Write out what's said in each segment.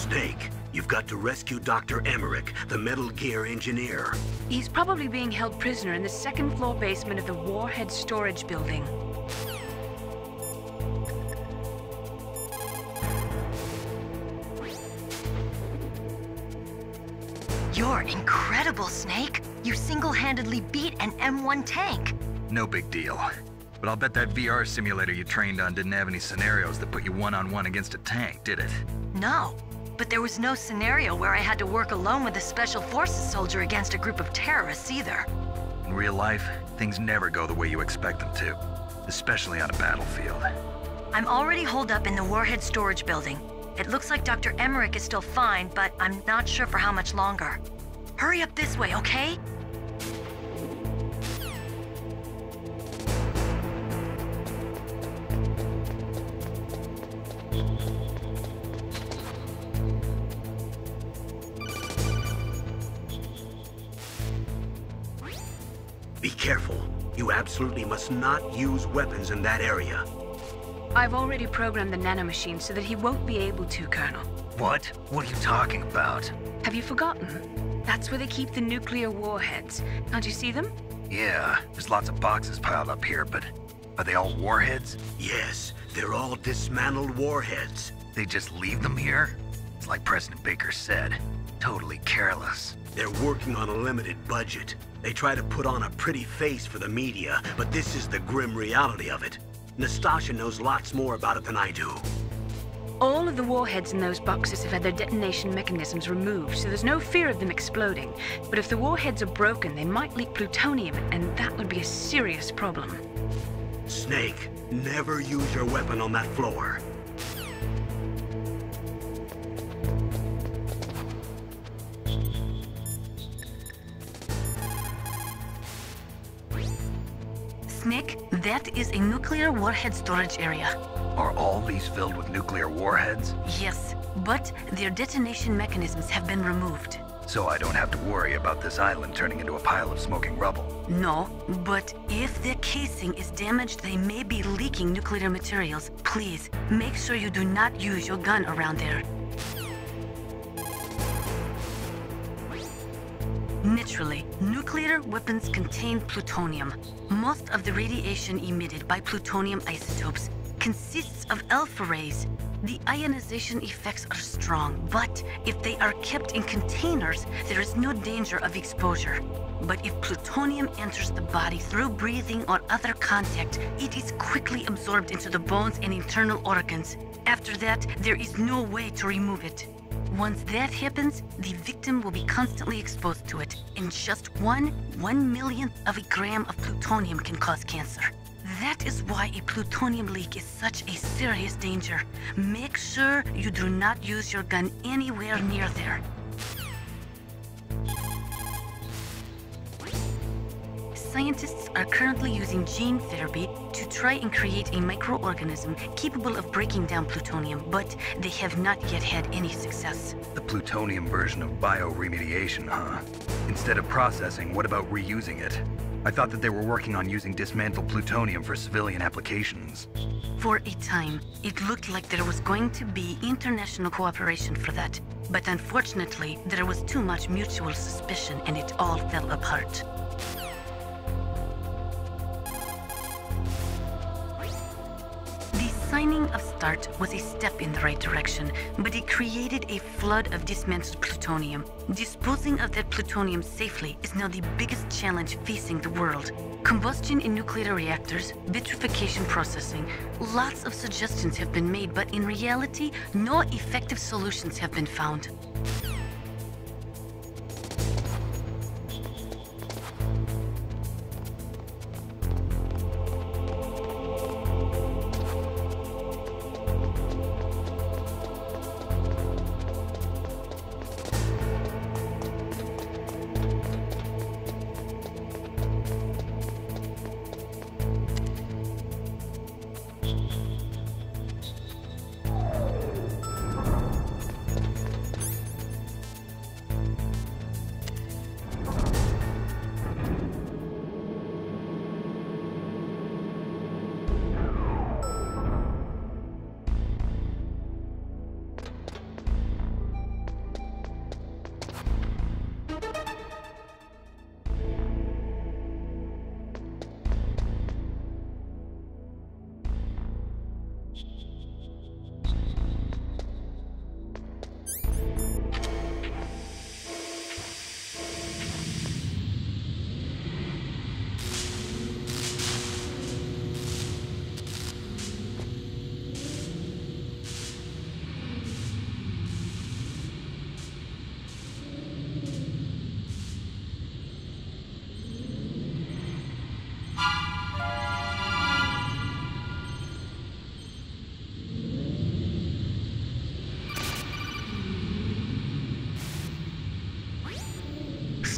Snake, you've got to rescue Dr. Emmerich, the Metal Gear engineer. He's probably being held prisoner in the second-floor basement of the Warhead storage building. You're incredible, Snake. You single-handedly beat an M1 tank. No big deal. But I'll bet that VR simulator you trained on didn't have any scenarios that put you one-on-one against a tank, did it? No, but there was no scenario where I had to work alone with a Special Forces soldier against a group of terrorists either. In real life, things never go the way you expect them to, especially on a battlefield. I'm already holed up in the Warhead storage building. It looks like Dr. Emmerich is still fine, but I'm not sure for how much longer. Hurry up this way, okay? Be careful. You absolutely must not use weapons in that area. I've already programmed the nanomachine so that he won't be able to, Colonel. What? What are you talking about? Have you forgotten? That's where they keep the nuclear warheads. Can't you see them? Yeah, there's lots of boxes piled up here, but are they all warheads? Yes, they're all dismantled warheads. They just leave them here? It's like President Baker said, totally careless. They're working on a limited budget. They try to put on a pretty face for the media, but this is the grim reality of it. Nastasha knows lots more about it than I do. All of the warheads in those boxes have had their detonation mechanisms removed, so there's no fear of them exploding. But if the warheads are broken, they might leak plutonium, and that would be a serious problem. Snake, never use your weapon on that floor. Nick, that is a nuclear warhead storage area. Are all these filled with nuclear warheads? Yes, but their detonation mechanisms have been removed. So I don't have to worry about this island turning into a pile of smoking rubble. No, but if the casing is damaged, they may be leaking nuclear materials. Please, make sure you do not use your gun around there. Naturally, nuclear weapons contain plutonium. Most of the radiation emitted by plutonium isotopes consists of alpha rays. The ionization effects are strong, but if they are kept in containers, there is no danger of exposure. But if plutonium enters the body through breathing or other contact, it is quickly absorbed into the bones and internal organs. After that, there is no way to remove it. Once that happens, the victim will be constantly exposed to it, and just 1/1,000,000th of a gram of plutonium can cause cancer. That is why a plutonium leak is such a serious danger. Make sure you do not use your gun anywhere near there. Scientists are currently using gene therapy to try and create a microorganism capable of breaking down plutonium, but they have not yet had any success. The plutonium version of bioremediation, huh? Instead of processing, what about reusing it? I thought that they were working on using dismantled plutonium for civilian applications. For a time, it looked like there was going to be international cooperation for that. But unfortunately, there was too much mutual suspicion and it all fell apart. The signing of START was a step in the right direction, but it created a flood of dismantled plutonium. Disposing of that plutonium safely is now the biggest challenge facing the world. Combustion in nuclear reactors, vitrification processing, lots of suggestions have been made, but in reality, no effective solutions have been found.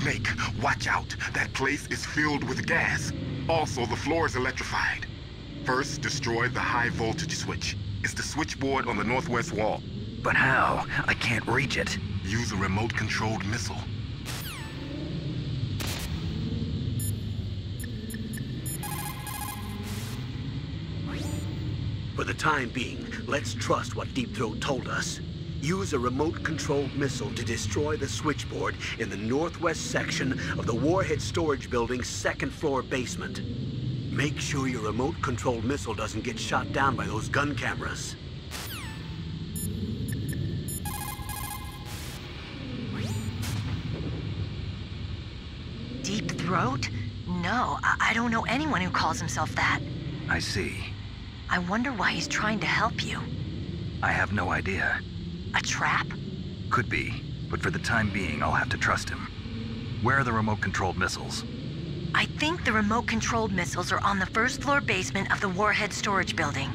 fake. Watch out. That place is filled with gas. Also, the floor is electrified. First, destroy the high voltage switch. It's the switchboard on the northwest wall. But how? I can't reach it. Use a remote-controlled missile. For the time being, let's trust what Deep Throat told us. Use a remote-controlled missile to destroy the switchboard in the northwest section of the Warhead Storage Building's second-floor basement. Make sure your remote-controlled missile doesn't get shot down by those gun cameras. Deep Throat? No, I don't know anyone who calls himself that. I see. I wonder why he's trying to help you. I have no idea. A trap? Could be, but for the time being, I'll have to trust him. Where are the remote-controlled missiles? I think the remote-controlled missiles are on the first-floor basement of the Warhead Storage Building.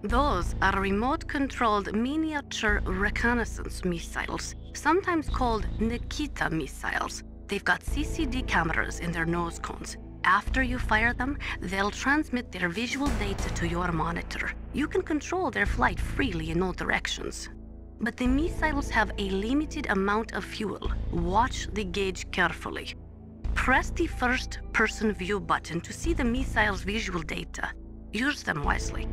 Those are remote-controlled miniature reconnaissance missiles, sometimes called Nikita missiles. They've got CCD cameras in their nose cones. After you fire them, they'll transmit their visual data to your monitor. You can control their flight freely in all directions. But the missiles have a limited amount of fuel. Watch the gauge carefully. Press the first-person view button to see the missile's visual data. Use them wisely.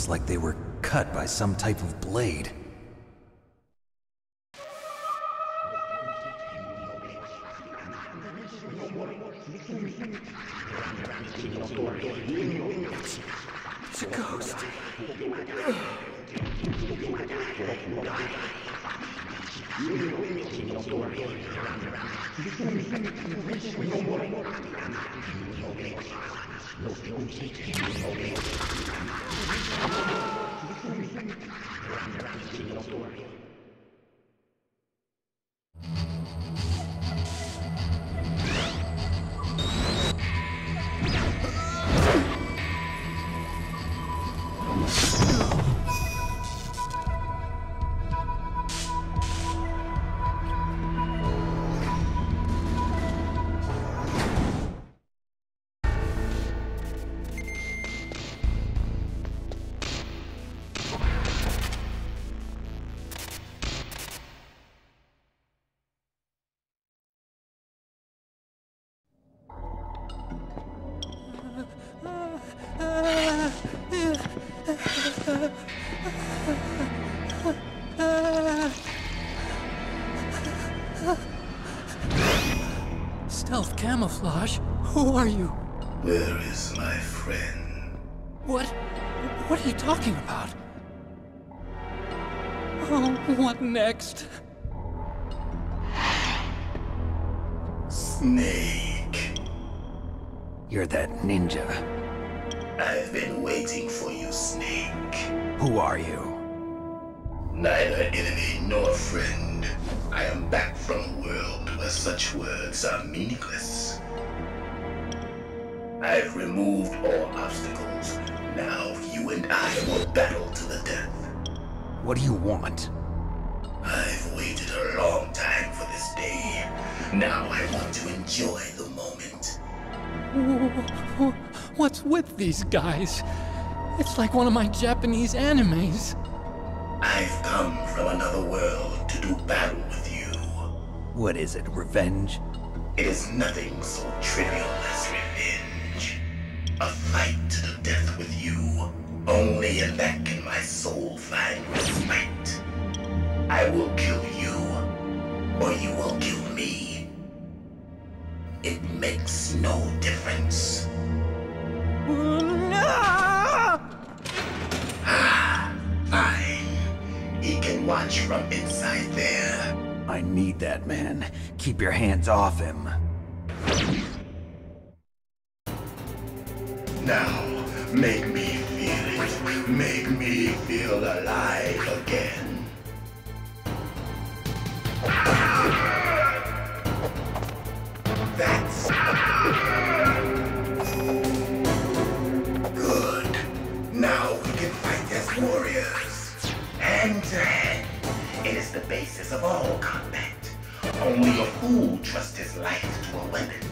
like they were cut by some type of blade. It's a ghost. Stealth camouflage? Who are you? Where is my friend? What are you talking about? Oh, what next? Snake. You're that ninja. I've been waiting for you, Snake. Who are you? Neither enemy nor friend. I am back from a world where such words are meaningless. I've removed all obstacles. Now you and I will battle to the death. What do you want? I've waited a long time for this day. Now I want to enjoy the moment. What's with these guys? It's like one of my Japanese animes. I've come from another world to do battle with you. What is it, revenge? It is nothing so trivial as revenge. A fight to the death with you. Only in that can my soul find respite. I will kill you, or you will kill me. It makes no difference. Fine. He can watch from inside there. I need that man. Keep your hands off him. Now, make me feel it. Make me feel alive again. That's good. Now we can fight as warriors. Hand to hand. It is the basis of all combat. Only a fool trusts his life to a weapon.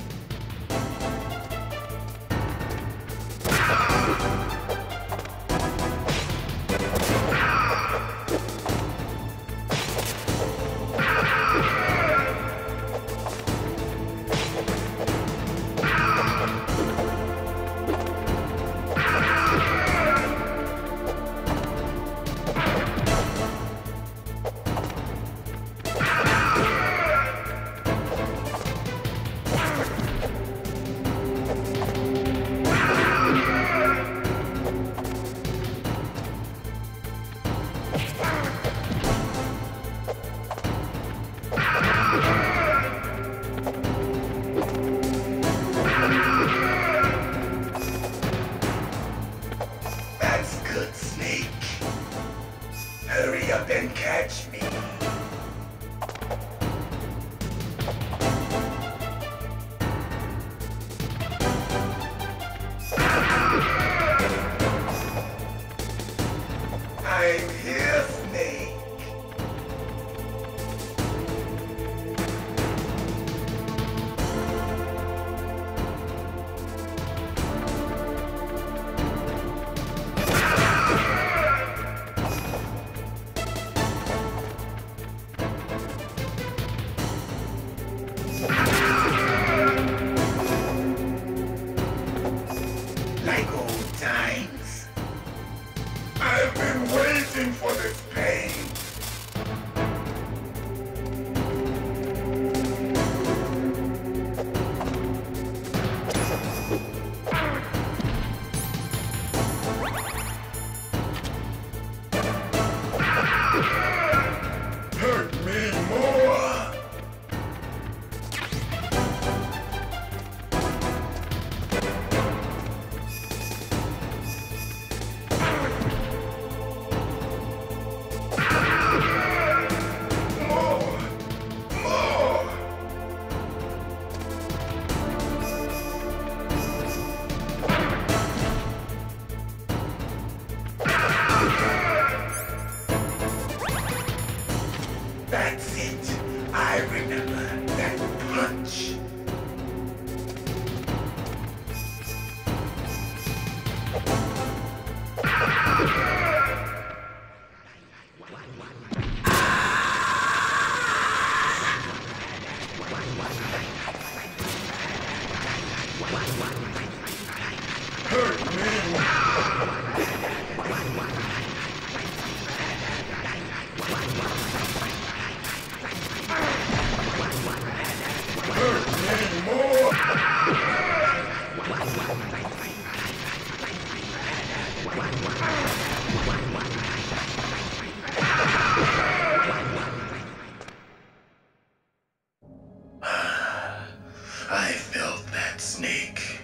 I felt that, Snake.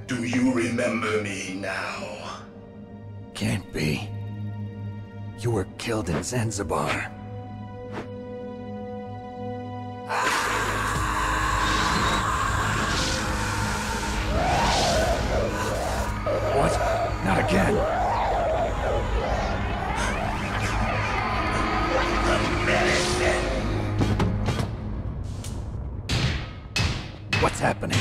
Do you remember me now? Can't be. You were killed in Zanzibar. What? Not again. What's happening?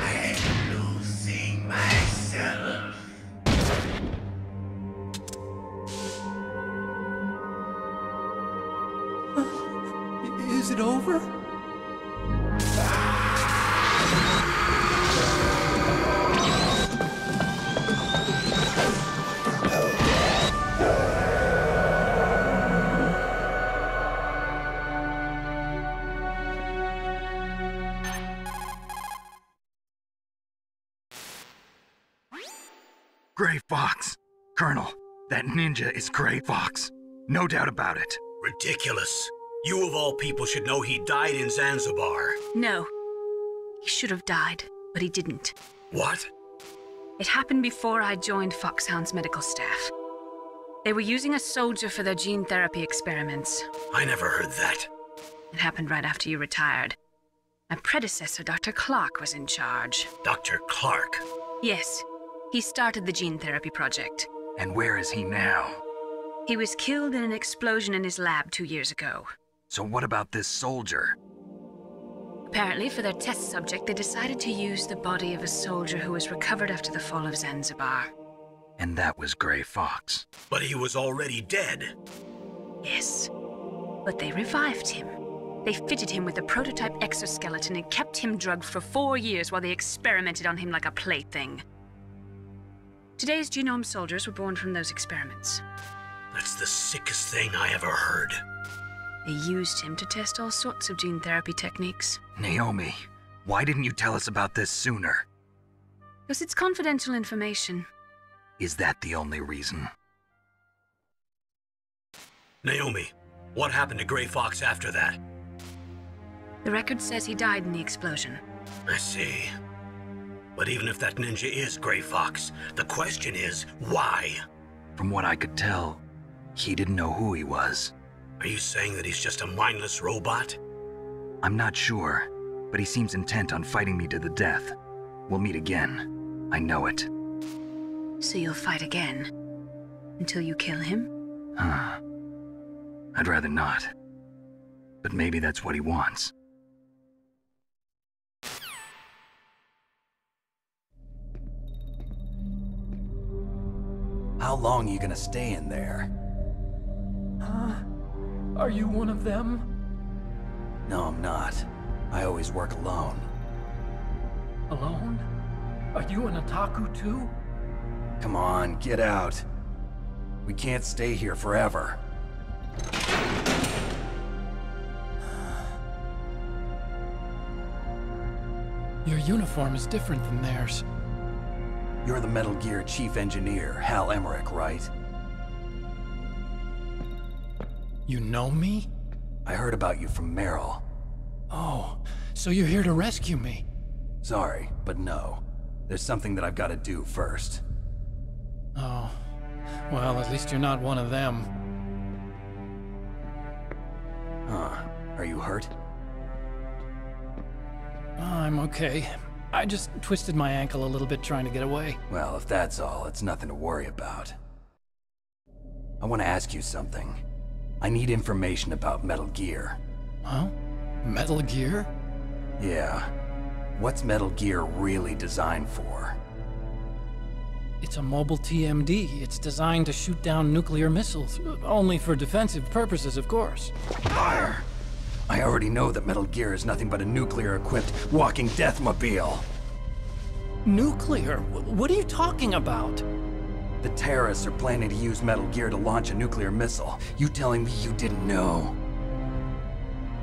I'm losing myself. Is it over? Gray Fox. Colonel, that ninja is Gray Fox. No doubt about it. Ridiculous. You of all people should know he died in Zanzibar. No. He should have died, but he didn't. What? It happened before I joined Foxhound's medical staff. They were using a soldier for their gene therapy experiments. I never heard that. It happened right after you retired. My predecessor, Dr. Clark, was in charge. Dr. Clark? Yes. He started the gene therapy project. And where is he now? He was killed in an explosion in his lab 2 years ago. So what about this soldier? Apparently, for their test subject, they decided to use the body of a soldier who was recovered after the fall of Zanzibar. And that was Gray Fox. But he was already dead. Yes. But they revived him. They fitted him with a prototype exoskeleton and kept him drugged for 4 years while they experimented on him like a plaything. Today's genome soldiers were born from those experiments. That's the sickest thing I ever heard. They used him to test all sorts of gene therapy techniques. Naomi, why didn't you tell us about this sooner? Because it's confidential information. Is that the only reason? Naomi, what happened to Gray Fox after that? The record says he died in the explosion. I see. But even if that ninja is Gray Fox, the question is, why? From what I could tell, he didn't know who he was. Are you saying that he's just a mindless robot? I'm not sure, but he seems intent on fighting me to the death. We'll meet again. I know it. So you'll fight again? Until you kill him? I'd rather not. But maybe that's what he wants. How long are you gonna stay in there? Huh? Are you one of them? No, I'm not. I always work alone. Alone? Are you an otaku too? Come on, get out. We can't stay here forever. Your uniform is different than theirs. You're the Metal Gear Chief Engineer, Hal Emmerich, right? You know me? I heard about you from Meryl. Oh, so you're here to rescue me? Sorry, but no. There's something that I've got to do first. Oh. Well, at least you're not one of them. Huh. Are you hurt? I'm okay. I just twisted my ankle a little bit trying to get away. Well, if that's all, it's nothing to worry about. I want to ask you something. I need information about Metal Gear. Huh? Metal Gear? Yeah. What's Metal Gear really designed for? It's a mobile TMD. It's designed to shoot down nuclear missiles. Only for defensive purposes, of course. Fire! I already know that Metal Gear is nothing but a nuclear-equipped walking deathmobile. Nuclear? What are you talking about? The terrorists are planning to use Metal Gear to launch a nuclear missile. You telling me you didn't know?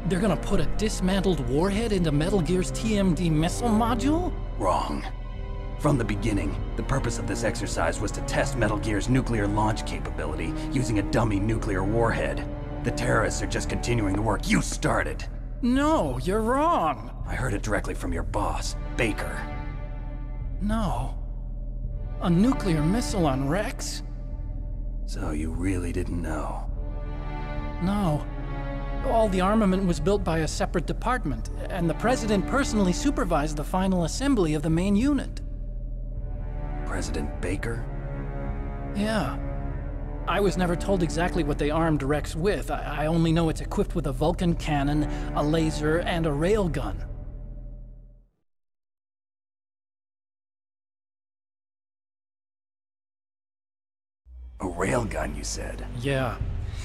They're gonna put a dismantled warhead into Metal Gear's TMD missile module? Wrong. From the beginning, the purpose of this exercise was to test Metal Gear's nuclear launch capability using a dummy nuclear warhead. The terrorists are just continuing the work you started. No, you're wrong. I heard it directly from your boss, Baker. No. A nuclear missile on Rex? So you really didn't know? No. All the armament was built by a separate department, and the President personally supervised the final assembly of the main unit. President Baker? Yeah. I was never told exactly what they armed Rex with. I only know it's equipped with a Vulcan cannon, a laser, and a railgun. A railgun, you said? Yeah.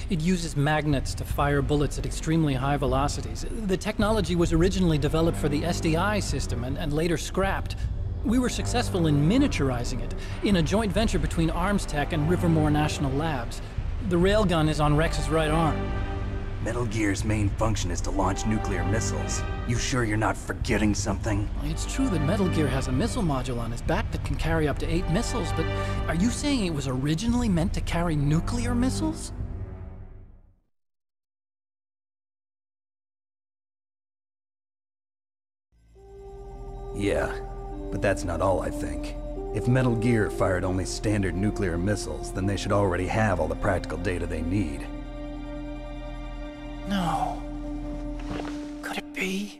It uses magnets to fire bullets at extremely high velocities. The technology was originally developed for the SDI system and later scrapped. We were successful in miniaturizing it, in a joint venture between ArmsTech and Rivermore National Labs. The railgun is on Rex's right arm. Metal Gear's main function is to launch nuclear missiles. You sure you're not forgetting something? It's true that Metal Gear has a missile module on its back that can carry up to 8 missiles, but are you saying it was originally meant to carry nuclear missiles? Yeah, but that's not all I think. If Metal Gear fired only standard nuclear missiles, then they should already have all the practical data they need. No. Could it be?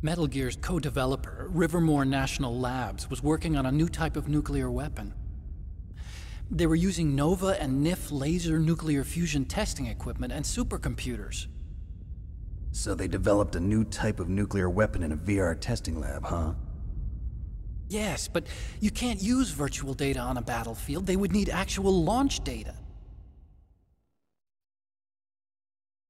Metal Gear's co-developer, Rivermore National Labs, was working on a new type of nuclear weapon. They were using NOVA and NIF laser nuclear fusion testing equipment and supercomputers. So they developed a new type of nuclear weapon in a VR testing lab, huh? Yes, but you can't use virtual data on a battlefield. They would need actual launch data.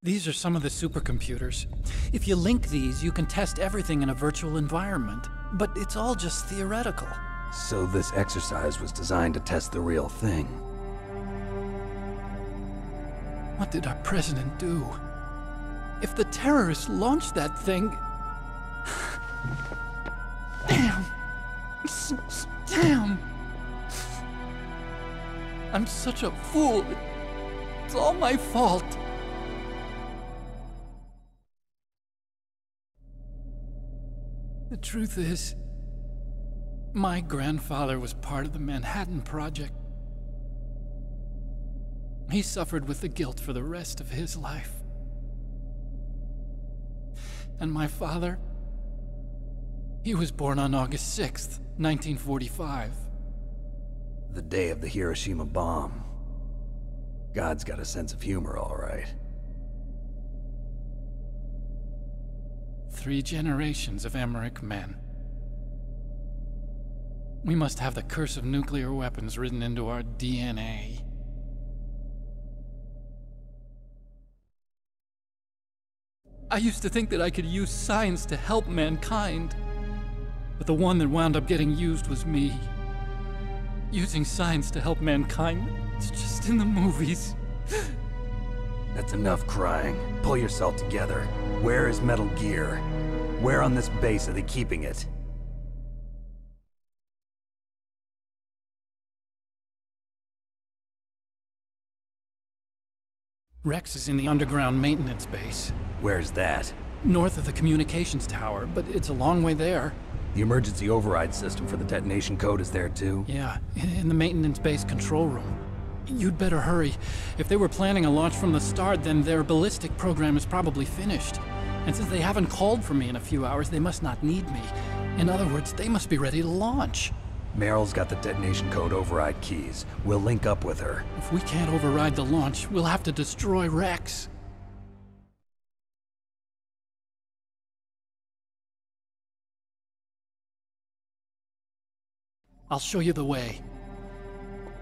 These are some of the supercomputers. If you link these, you can test everything in a virtual environment. But it's all just theoretical. So this exercise was designed to test the real thing. What did our president do? If the terrorists launched that thing... Damn! Damn! I'm such a fool. It's all my fault. The truth is, my grandfather was part of the Manhattan Project. He suffered with the guilt for the rest of his life. And my father, he was born on August 6th, 1945. The day of the Hiroshima bomb. God's got a sense of humor, all right. 3 generations of Emmerich men. We must have the curse of nuclear weapons written into our DNA. I used to think that I could use science to help mankind, but the one that wound up getting used was me. Using science to help mankind, it's just in the movies. That's enough crying. Pull yourself together. Where is Metal Gear? Where on this base are they keeping it? Rex is in the underground maintenance base. Where's that? North of the communications tower, but it's a long way there. The emergency override system for the detonation code is there too? Yeah, in the maintenance base control room. You'd better hurry. If they were planning a launch from the start, then their ballistic program is probably finished. And since they haven't called for me in a few hours, they must not need me. In other words, they must be ready to launch. Meryl's got the detonation code override keys. We'll link up with her. If we can't override the launch, we'll have to destroy Rex. I'll show you the way.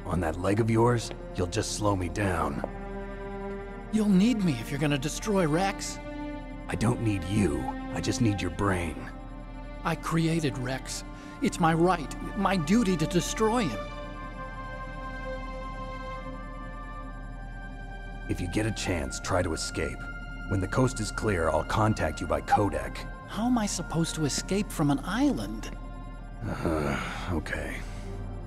On that leg of yours, you'll just slow me down. You'll need me if you're gonna destroy Rex. I don't need you. I just need your brain. I created Rex. It's my right, my duty to destroy him. If you get a chance, try to escape. When the coast is clear, I'll contact you by codec. How am I supposed to escape from an island? Okay.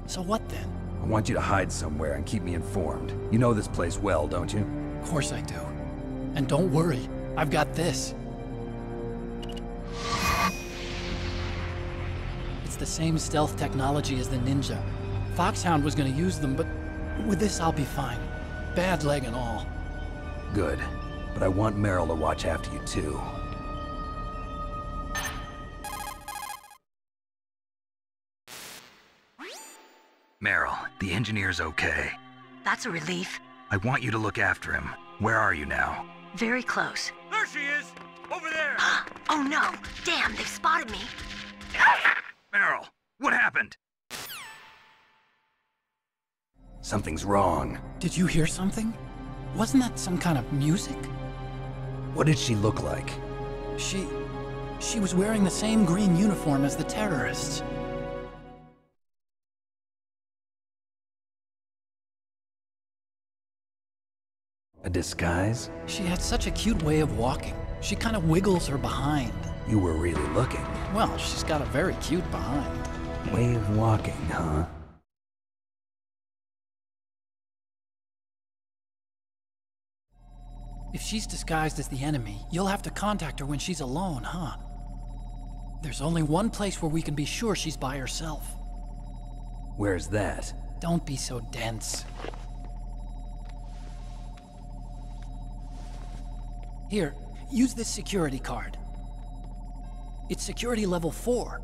So what then? I want you to hide somewhere and keep me informed. You know this place well, don't you? Of course I do. And don't worry, I've got this. It's the same stealth technology as the Ninja. Foxhound was gonna use them, but with this I'll be fine. Bad leg and all. Good. But I want Meryl to watch after you too. Meryl, the engineer's okay. That's a relief. I want you to look after him. Where are you now? Very close. There she is! Over there! Oh no! Damn, they've spotted me. Meryl, what happened? Something's wrong. Did you hear something? Wasn't that some kind of music? What did she look like? She was wearing the same green uniform as the terrorists. A disguise? She had such a cute way of walking. She kind of wiggles her behind. You were really looking. Well, she's got a very cute behind. Way of walking, huh? If she's disguised as the enemy, you'll have to contact her when she's alone, huh? There's only one place where we can be sure she's by herself. Where's that? Don't be so dense. Here, use this security card. It's security level 4.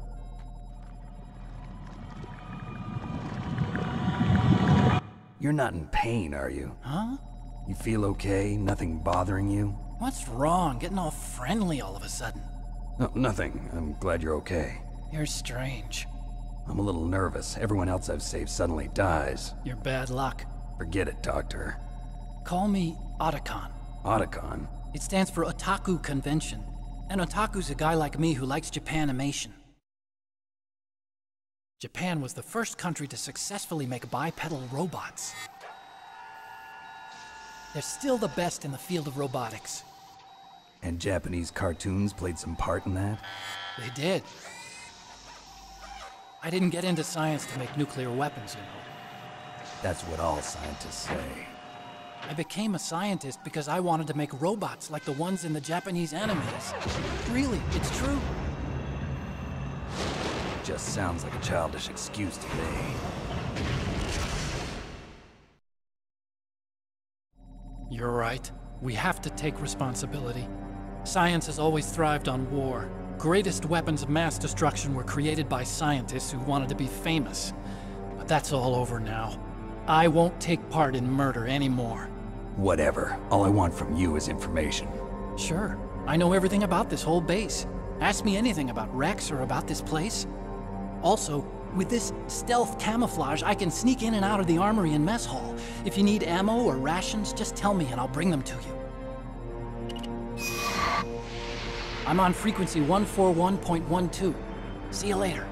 You're not in pain, are you? Huh? You feel okay? Nothing bothering you? What's wrong? Getting all friendly all of a sudden. No, nothing. I'm glad you're okay. You're strange. I'm a little nervous. Everyone else I've saved suddenly dies. You're bad luck. Forget it, Doctor. Call me Otacon. Otacon? It stands for Otaku Convention. And Otaku's a guy like me who likes Japanimation. Japan was the first country to successfully make bipedal robots. They're still the best in the field of robotics. And Japanese cartoons played some part in that? They did. I didn't get into science to make nuclear weapons, you know. That's what all scientists say. I became a scientist because I wanted to make robots like the ones in the Japanese animes. Really, it's true. Just sounds like a childish excuse to me. You're right. We have to take responsibility. Science has always thrived on war. Greatest weapons of mass destruction were created by scientists who wanted to be famous. But that's all over now. I won't take part in murder anymore. Whatever. All I want from you is information. Sure. I know everything about this whole base. Ask me anything about Rex or about this place. Also, with this stealth camouflage, I can sneak in and out of the armory and mess hall. If you need ammo or rations, just tell me and I'll bring them to you. I'm on frequency 141.12. See you later.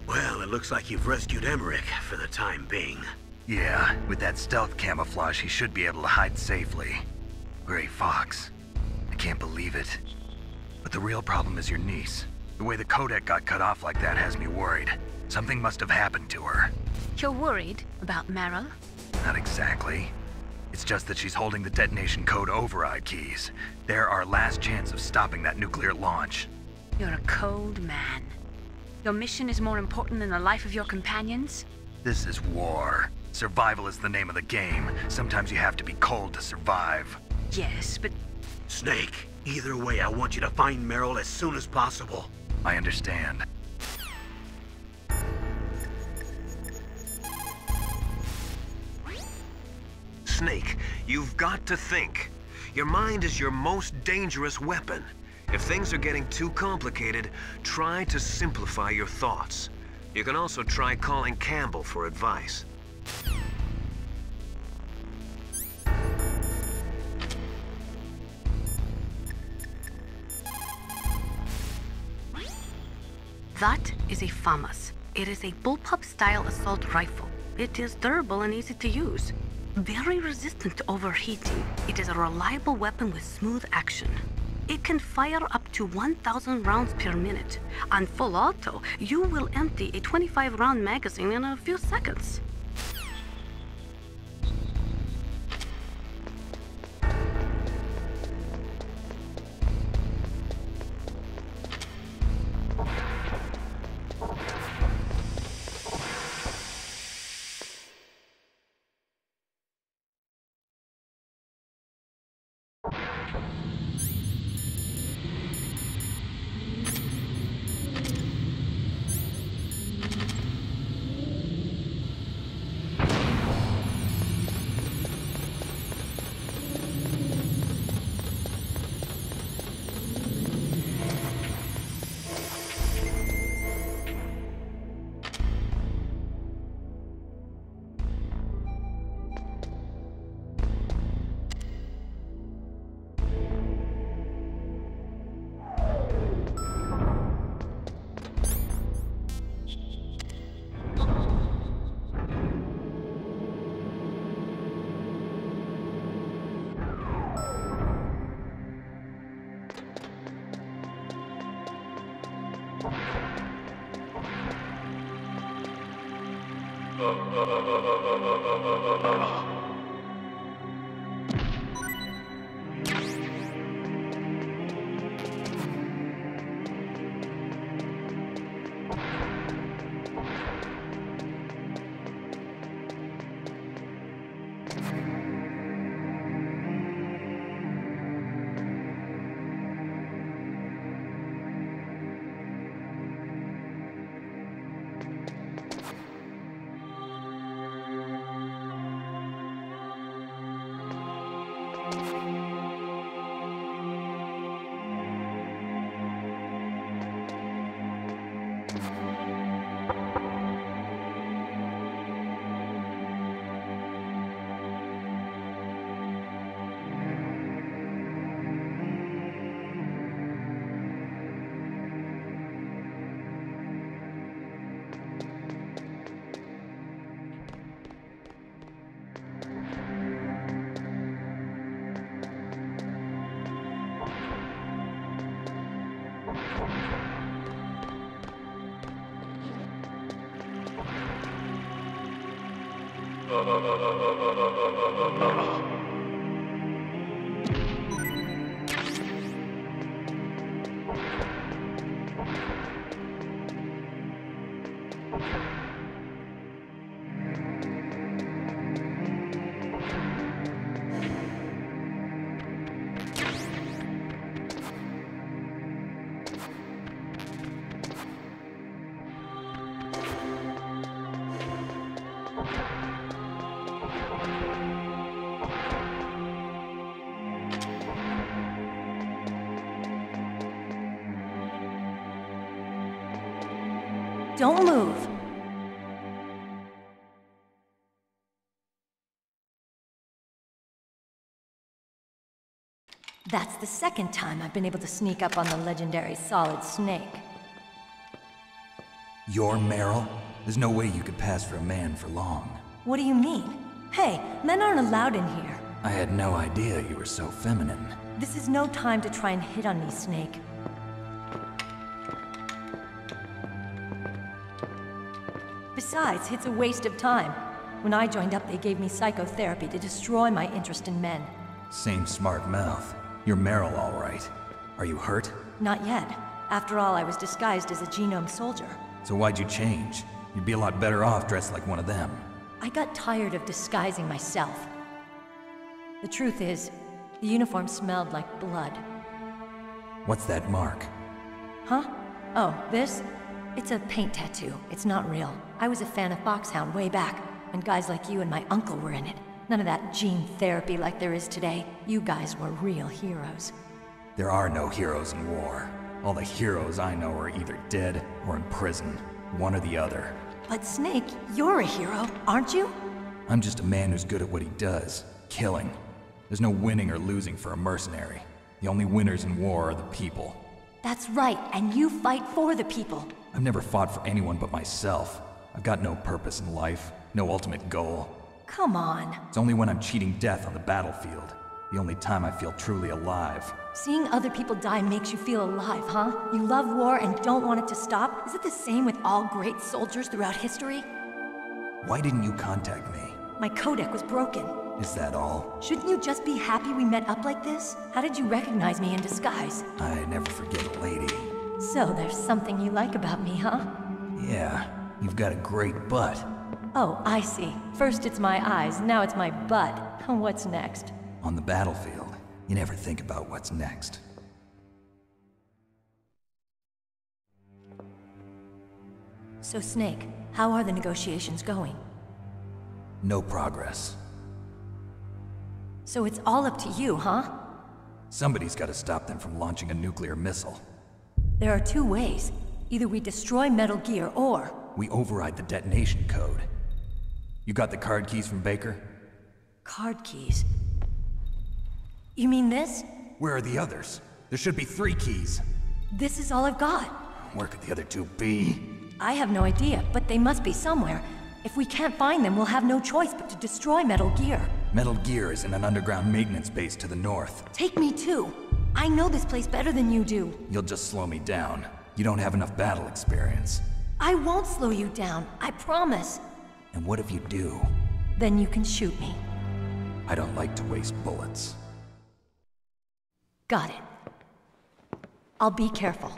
Well, it looks like you've rescued Emmerich for the time being. Yeah, with that stealth camouflage, he should be able to hide safely. Gray Fox. I can't believe it. But the real problem is your niece. The way the codec got cut off like that has me worried. Something must have happened to her. You're worried about Meryl? Not exactly. It's just that she's holding the detonation code override keys. They're our last chance of stopping that nuclear launch. You're a cold man. Your mission is more important than the life of your companions? This is war. Survival is the name of the game. Sometimes you have to be cold to survive. Yes, but... Snake, either way, I want you to find Meryl as soon as possible. I understand. Snake, you've got to think. Your mind is your most dangerous weapon. If things are getting too complicated, try to simplify your thoughts. You can also try calling Campbell for advice. That is a FAMAS. It is a bullpup-style assault rifle. It is durable and easy to use. Very resistant to overheating. It is a reliable weapon with smooth action. It can fire up to 1,000 rounds per minute. On full auto, you will empty a 25-round magazine in a few seconds. Don't move. That's the second time I've been able to sneak up on the legendary Solid Snake. You're Meryl? There's no way you could pass for a man for long. What do you mean? Hey, men aren't allowed in here. I had no idea you were so feminine. This is no time to try and hit on me, Snake. Besides, it's a waste of time. When I joined up, they gave me psychotherapy to destroy my interest in men. Same smart mouth. You're Meryl, all right. Are you hurt? Not yet. After all, I was disguised as a genome soldier. So why'd you change? You'd be a lot better off dressed like one of them. I got tired of disguising myself. The truth is, the uniform smelled like blood. What's that mark? Huh? Oh, this? It's a paint tattoo. It's not real. I was a fan of Foxhound way back, when guys like you and my uncle were in it. None of that gene therapy like there is today. You guys were real heroes. There are no heroes in war. All the heroes I know are either dead or in prison. One or the other. But Snake, you're a hero, aren't you? I'm just a man who's good at what he does. Killing. There's no winning or losing for a mercenary. The only winners in war are the people. That's right, and you fight for the people. I've never fought for anyone but myself. I've got no purpose in life, no ultimate goal. Come on. It's only when I'm cheating death on the battlefield. The only time I feel truly alive. Seeing other people die makes you feel alive, huh? You love war and don't want it to stop? Is it the same with all great soldiers throughout history? Why didn't you contact me? My codec was broken. Is that all? Shouldn't you just be happy we met up like this? How did you recognize me in disguise? I never forget a lady. So there's something you like about me, huh? Yeah, you've got a great butt. Oh, I see. First it's my eyes, now it's my butt. What's next? On the battlefield, you never think about what's next. So Snake, how are the negotiations going? No progress. So it's all up to you, huh? Somebody's got to stop them from launching a nuclear missile. There are two ways. Either we destroy Metal Gear, or... we override the detonation code. You got the card keys from Baker? Card keys? You mean this? Where are the others? There should be 3 keys. This is all I've got. Where could the other 2 be? I have no idea, but they must be somewhere. If we can't find them, we'll have no choice but to destroy Metal Gear. Metal Gear is in an underground maintenance base to the north. Take me too. I know this place better than you do. You'll just slow me down. You don't have enough battle experience. I won't slow you down, I promise. And what if you do? Then you can shoot me. I don't like to waste bullets. Got it. I'll be careful.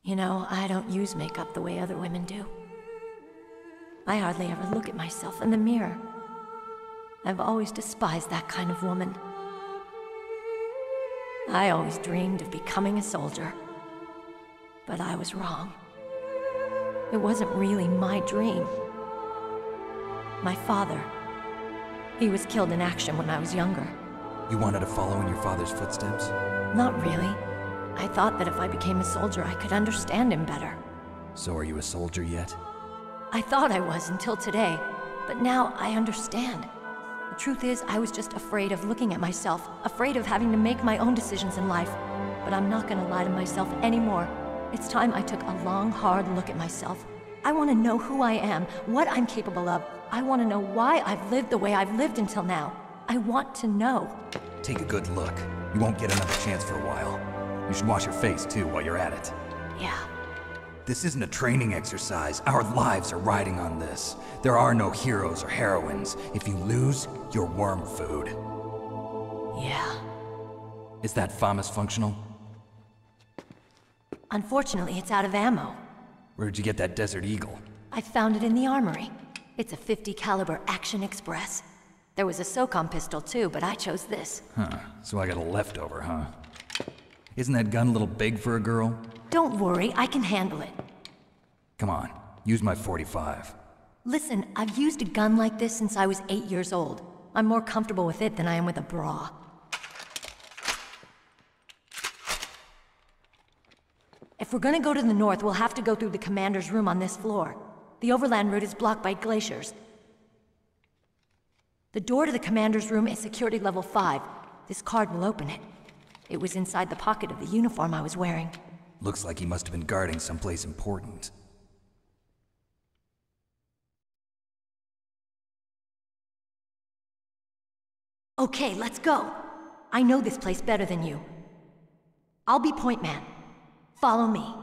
You know, I don't use makeup the way other women do. I hardly ever look at myself in the mirror. I've always despised that kind of woman. I always dreamed of becoming a soldier. But I was wrong. It wasn't really my dream. My father, he was killed in action when I was younger. You wanted to follow in your father's footsteps? Not really. I thought that if I became a soldier, I could understand him better. So are you a soldier yet? I thought I was until today, but now I understand. The truth is, I was just afraid of looking at myself, afraid of having to make my own decisions in life. But I'm not gonna lie to myself anymore. It's time I took a long, hard look at myself. I want to know who I am, what I'm capable of. I want to know why I've lived the way I've lived until now. I want to know. Take a good look. You won't get another chance for a while. You should wash your face, too, while you're at it. Yeah. This isn't a training exercise. Our lives are riding on this. There are no heroes or heroines. If you lose, you're worm food. Yeah. Is that FAMAS functional? Unfortunately, it's out of ammo. Where'd you get that Desert Eagle? I found it in the armory. It's a .50 caliber Action Express. There was a SOCOM pistol too, but I chose this. Huh, so I got a leftover, huh? Isn't that gun a little big for a girl? Don't worry, I can handle it. Come on, use my .45. Listen, I've used a gun like this since I was 8 years old. I'm more comfortable with it than I am with a bra. If we're gonna go to the north, we'll have to go through the commander's room on this floor. The overland route is blocked by glaciers. The door to the commander's room is security level 5. This card will open it. It was inside the pocket of the uniform I was wearing. Looks like he must have been guarding someplace important. Okay, let's go. I know this place better than you. I'll be point man. Follow me.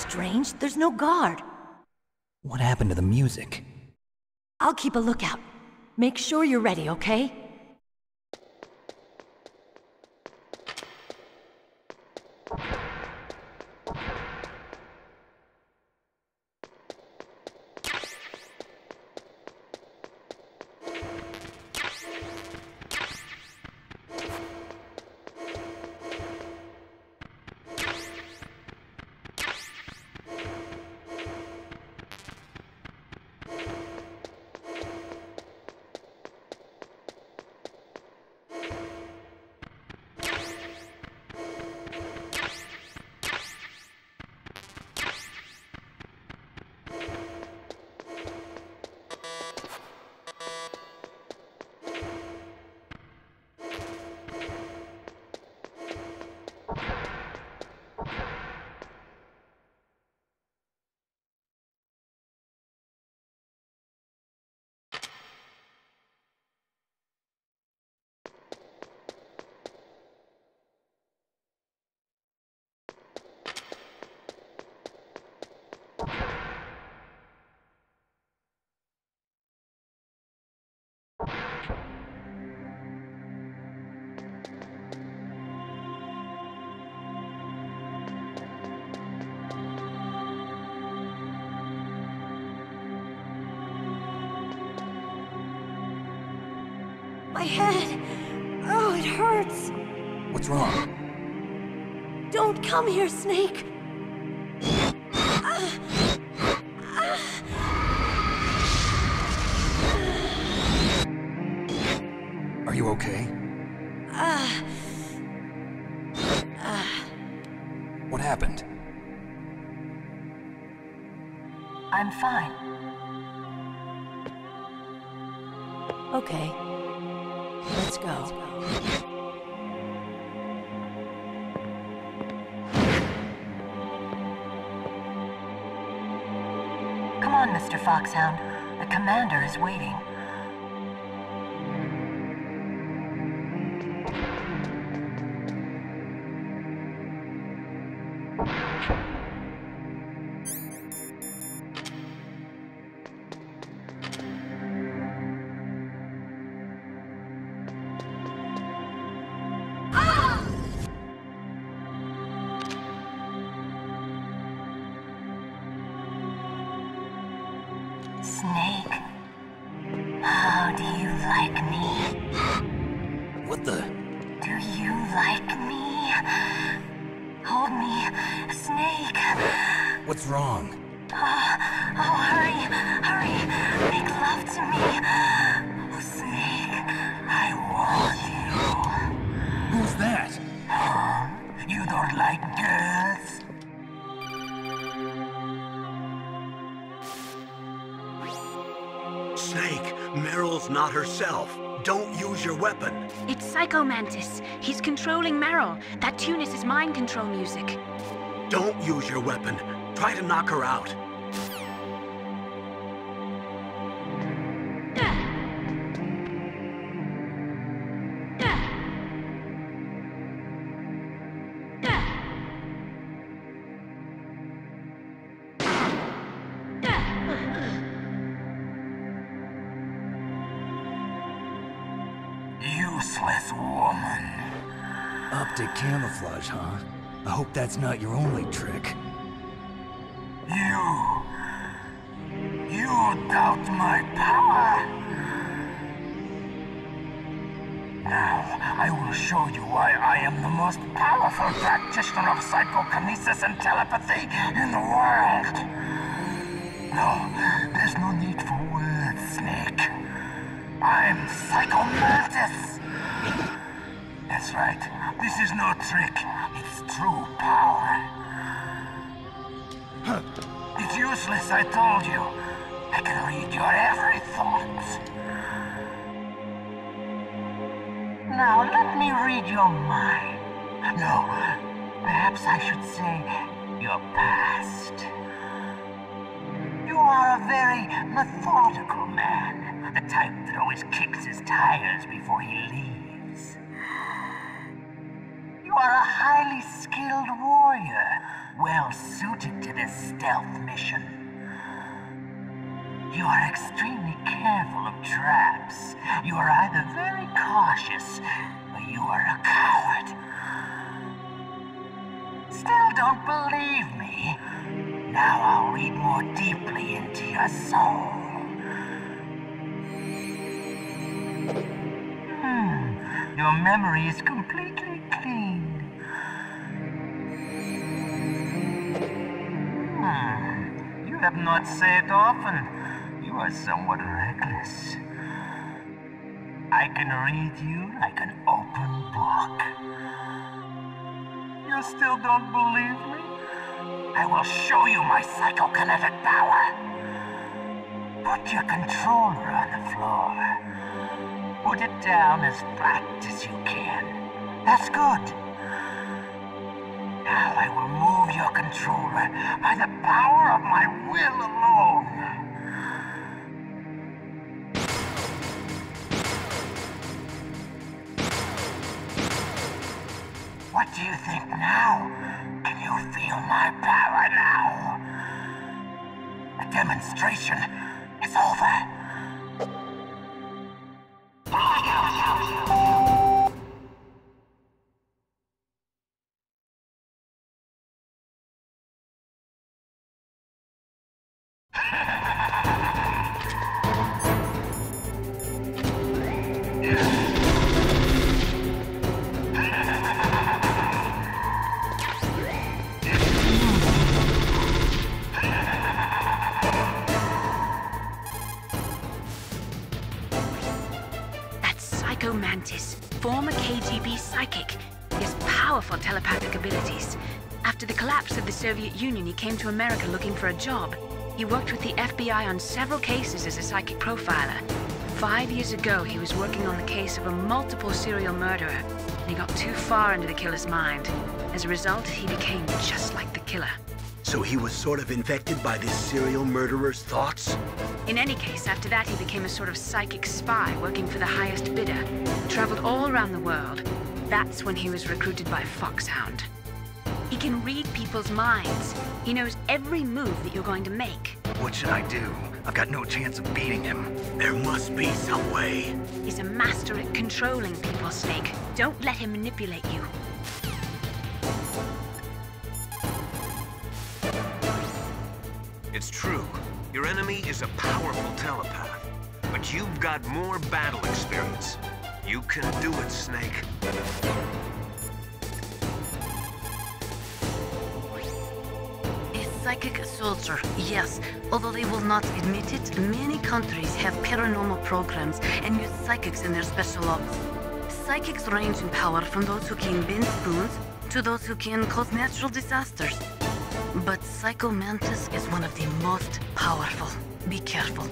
strange. There's no guard. What happened to the music? I'll keep a lookout. Make sure you're ready, okay? My head. Oh, it hurts. What's wrong? Don't come here, Snake. Are you okay? What happened? I'm fine. Okay. Let's go. Come on, Mr. Foxhound. The commander is waiting. Snake, how do you like me? What the? Do you like me? Hold me, Snake. What's wrong? Oh, hurry, hurry, make love to me. Oh, Snake, I want you. Who's that? You don't like girls? Snake, Meryl's not herself. Don't use your weapon. It's Psycho Mantis. He's controlling Meryl. That tune is his mind control music. Don't use your weapon. Try to knock her out. Useless woman. Optic camouflage, huh? I hope that's not your only trick. You doubt my power? Now, I will show you why I am the most powerful practitioner of psychokinesis and telepathy in the world. No, there's no need for words, Snake. I'm Psycho Mantis. That's right. This is no trick. It's true power. It's useless, I told you. I can read your every thought. Now let me read your mind. No, perhaps I should say your past. You are a very methodical man. The type that always kicks his tires before he leaves. You are a highly skilled warrior, well suited to this stealth mission. You are extremely careful of traps. You are either very cautious, or you are a coward. Still don't believe me? Now I'll read more deeply into your soul. Your memory is completely clean. You have not said often. You are somewhat reckless. I can read you like an open book. You still don't believe me? I will show you my psychokinetic power. Put your controller on the floor. Put it down as flat as you can. That's good. Now I will move your controller by the power of my will alone. What do you think now? Can you feel my power now? The demonstration is over. Mantis, former KGB psychic. He has powerful telepathic abilities. After the collapse of the Soviet Union, he came to America looking for a job. He worked with the FBI on several cases as a psychic profiler. 5 years ago, he was working on the case of a multiple serial murderer, and he got too far into the killer's mind. As a result, he became just like the killer. So he was sort of infected by this serial murderer's thoughts? In any case, after that he became a sort of psychic spy working for the highest bidder. Traveled all around the world. That's when he was recruited by Foxhound. He can read people's minds. He knows every move that you're going to make. What should I do? I've got no chance of beating him. There must be some way. He's a master at controlling people, Snake. Don't let him manipulate you. It's true. Your enemy is a powerful telepath. But you've got more battle experience. You can do it, Snake. A psychic soldier, yes. Although they will not admit it, many countries have paranormal programs and use psychics in their special ops. Psychics range in power from those who can bend spoons to those who can cause natural disasters. But Psycho Mantis is one of the most powerful. Be careful.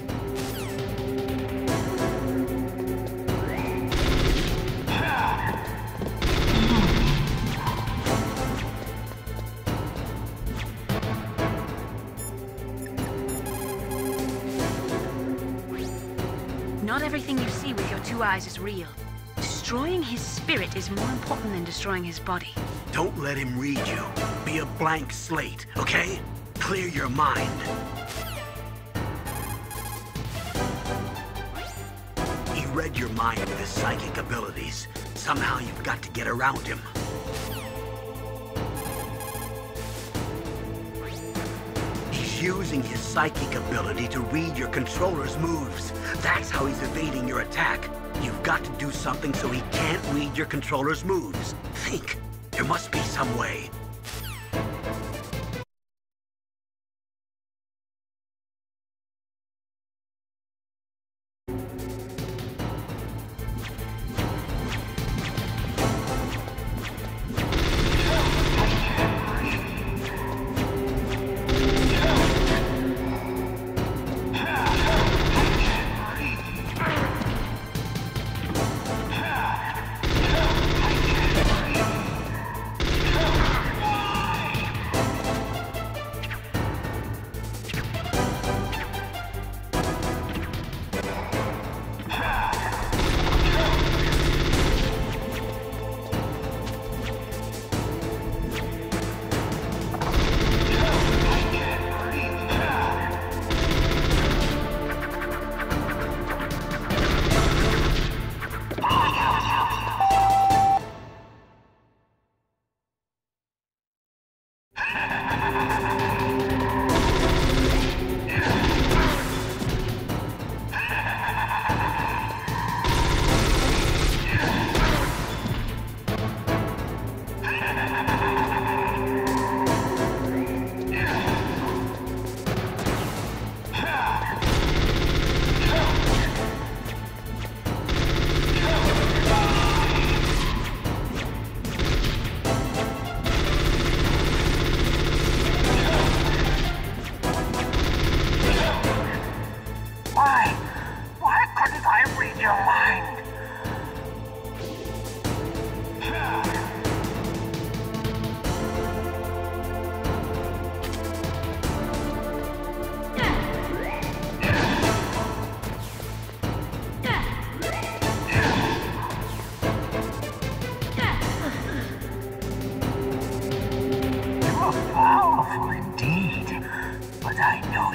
Not everything you see with your two eyes is real. Destroying his spirit is more important than destroying his body. Don't let him read you. Be a blank slate, okay? Clear your mind. He read your mind with his psychic abilities. Somehow you've got to get around him. He's using his psychic ability to read your controller's moves. That's how he's evading your attack. You've got to do something so he can't read your controller's moves. Think. There must be some way.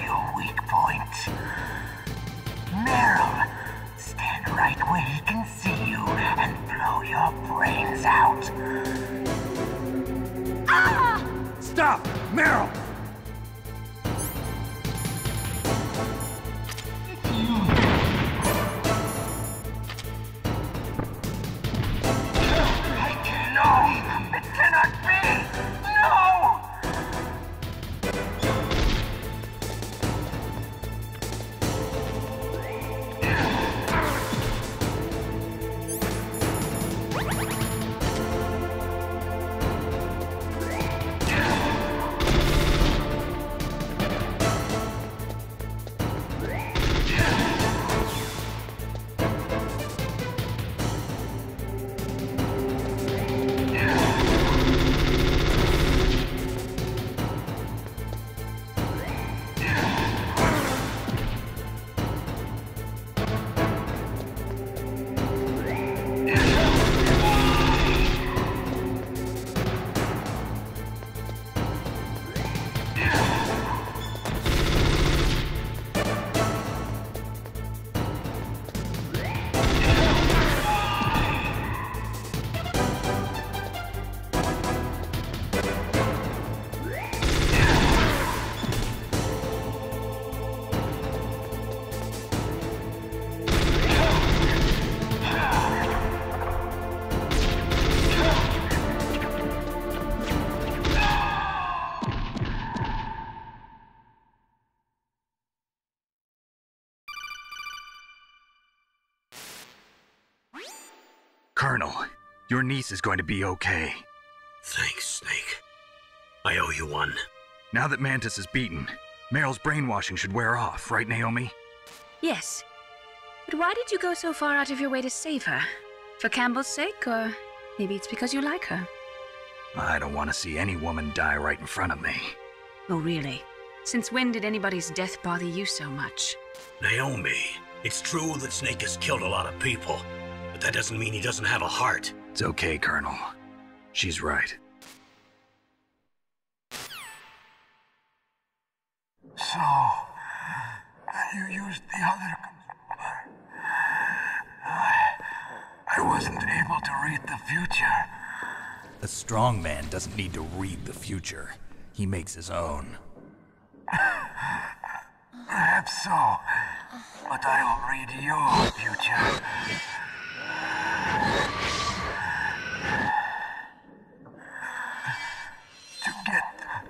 your weak point. Meryl, stand right where he can see you and blow your brains out. Ah! Stop! Meryl! No! It cannot be! No! Colonel, your niece is going to be okay. Thanks, Snake. I owe you one. Now that Mantis is beaten, Meryl's brainwashing should wear off, right, Naomi? Yes. But why did you go so far out of your way to save her? For Campbell's sake, or maybe it's because you like her? I don't want to see any woman die right in front of me. Oh, really? Since when did anybody's death bother you so much? Naomi, it's true that Snake has killed a lot of people, but that doesn't mean he doesn't have a heart. It's okay, Colonel. She's right. So, you used the other... I wasn't able to read the future. A strong man doesn't need to read the future. He makes his own. Perhaps so, but I'll read your future. To get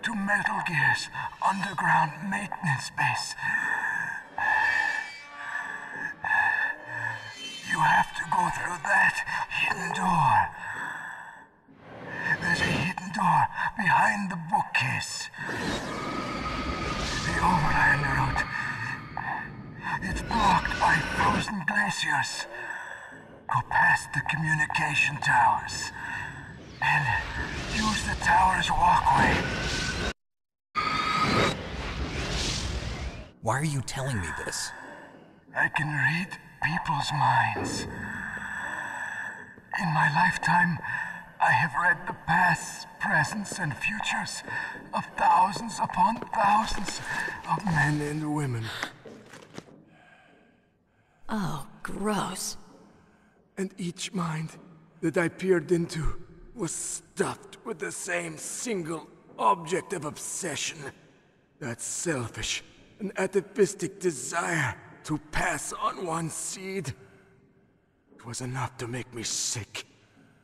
to Metal Gear's underground maintenance base, you have to go through that hidden door. There's a hidden door behind the bookcase. The overland route. It's blocked by frozen glaciers. Go past the communication towers. And use the tower's walkway. Why are you telling me this? I can read people's minds. In my lifetime, I have read the pasts, presents, and futures of thousands upon thousands of men and women. Oh, gross. And each mind that I peered into was stuffed with the same single object of obsession. That selfish and atavistic desire to pass on one's seed. It was enough to make me sick.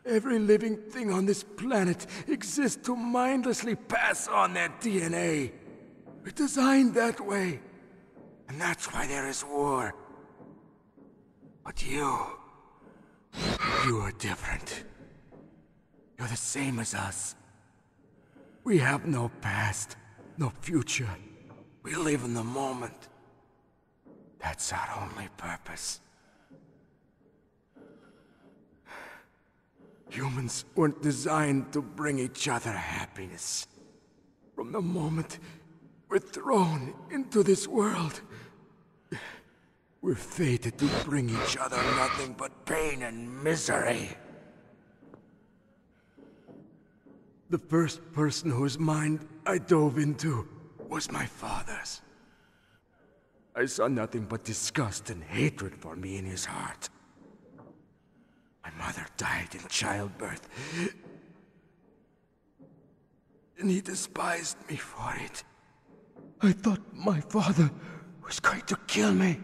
Every living thing on this planet exists to mindlessly pass on their DNA. We're designed that way. And that's why there is war. But you are different. You're the same as us. We have no past, no future. We live in the moment. That's our only purpose. Humans weren't designed to bring each other happiness. From the moment we're thrown into this world, we're fated to bring each other nothing but pain and misery. The first person whose mind I dove into was my father's. I saw nothing but disgust and hatred for me in his heart. My mother died in childbirth, and he despised me for it. I thought my father was going to kill me.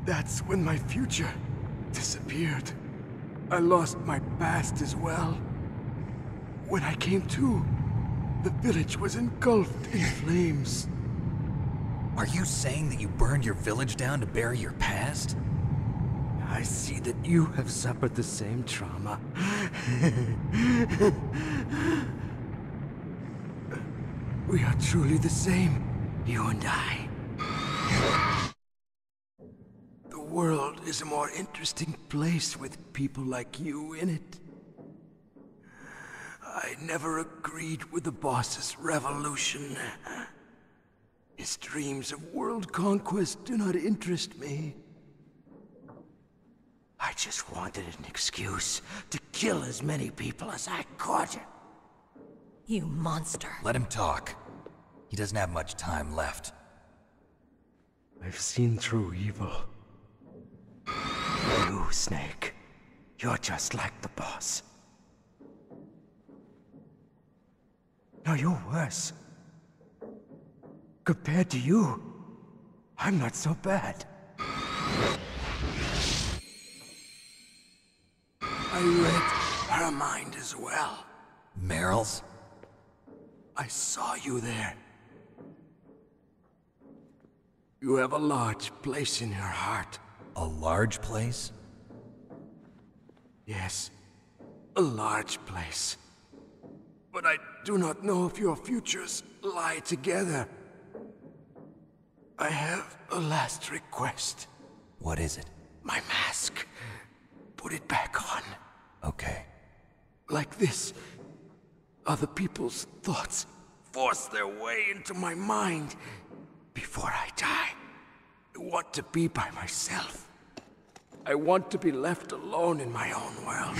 That's when my future disappeared. I lost my past as well. When I came to, the village was engulfed in flames. Are you saying that you burned your village down to bury your past? I see that you have suffered the same trauma. We are truly the same, you and I. The world is a more interesting place with people like you in it. I never agreed with the boss's revolution. His dreams of world conquest do not interest me. I just wanted an excuse to kill as many people as I could. You monster. Let him talk. He doesn't have much time left. I've seen through evil. You, Snake, you're just like the boss. No, you're worse. Compared to you, I'm not so bad. I read her mind as well. Meryl's? I saw you there. You have a large place in her heart. A large place? Yes, a large place. But I do not know if your futures lie together. I have a last request. What is it? My mask. Put it back on. Okay. Like this, other people's thoughts force their way into my mind. Before I die, I want to be by myself. I want to be left alone in my own world.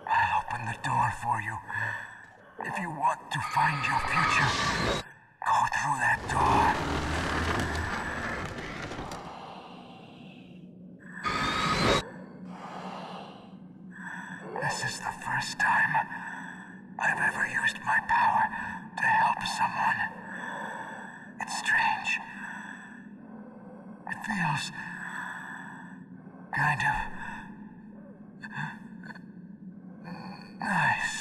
I'll open the door for you. If you want to find your future, go through that door. This is the first time I've ever used my power to help someone. It's strange. It feels kind of nice.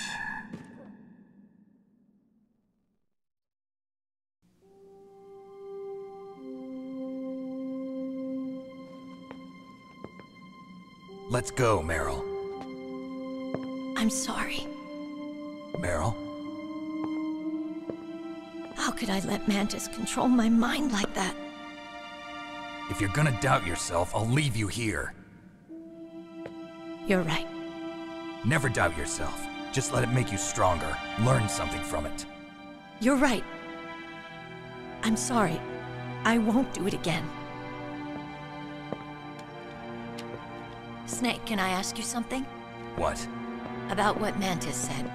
Let's go, Meryl. I'm sorry. Meryl? How could I let Mantis control my mind like that? If you're gonna doubt yourself, I'll leave you here. You're right. Never doubt yourself. Just let it make you stronger. Learn something from it. You're right. I'm sorry. I won't do it again. Snake, can I ask you something? What? About what Mantis said.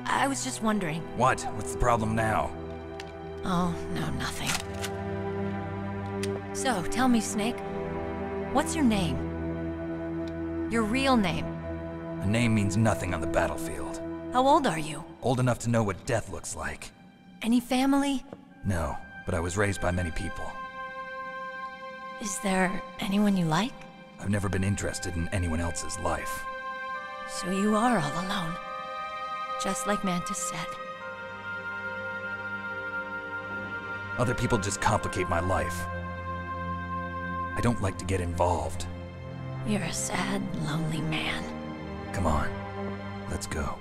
I was just wondering. What? What's the problem now? Oh, no, nothing. So, tell me, Snake. What's your name? Your real name? A name means nothing on the battlefield. How old are you? Old enough to know what death looks like. Any family? No, but I was raised by many people. Is there anyone you like? I've never been interested in anyone else's life. So you are all alone. Just like Mantis said. Other people just complicate my life. I don't like to get involved. You're a sad, lonely man. Come on, let's go.